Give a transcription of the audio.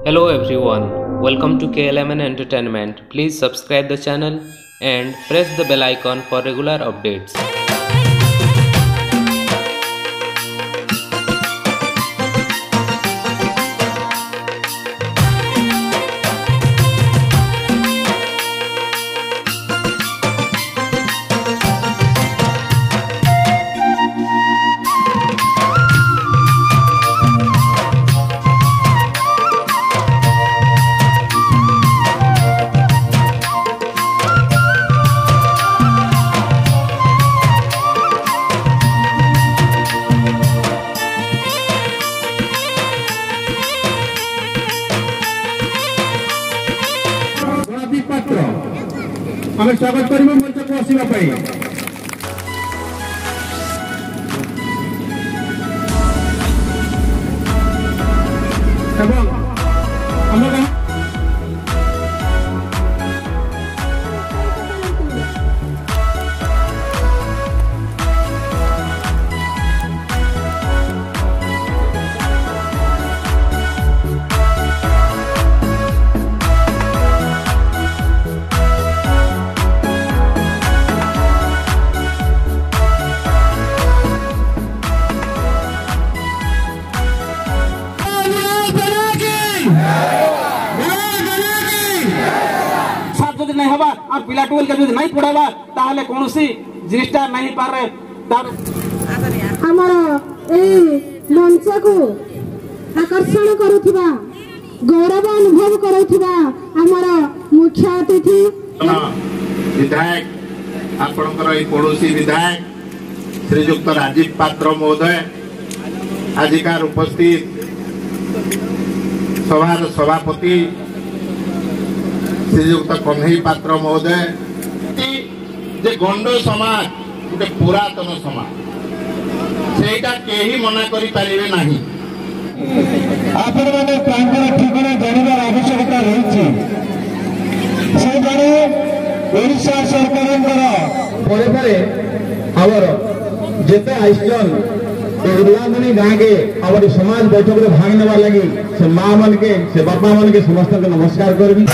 Hello everyone, welcome to KLMN Entertainment. Please subscribe the channel and press the bell icon for regular updates. हमें स्वागत करें मंच को आसवा नहीं हवा और पिला टोल के नहीं पढ़ावा ताहले कोनोसी जिनिसटा नहीं पारे हमर ए मंच को आकर्षण करूथिबा गौरव अनुभव करूथिबा हमर मुख्य अतिथि विधायक आपनकर ए पड़ोसी विधायक श्रीयुक्त राजीव पात्र महोदय आजिकार उपस्थित सभार सभापति श्रीयुक्त कन्हई पात्र महोदय जे गंड समाज गोटे पुरातन समाज सेटा केही मना करि पारिबे नाही आपण माने प्रांतर ठिकाना जानिबार आवश्यकता रहिछि से जाने ओडिशा सरकारंकर परे परे आवर जेते आइजन उल्लामणी गाँ के आवर समाज बैठक रे भाग नेबा लागि से मां मन के से बापा मन के समस्त के नमस्कार करबी।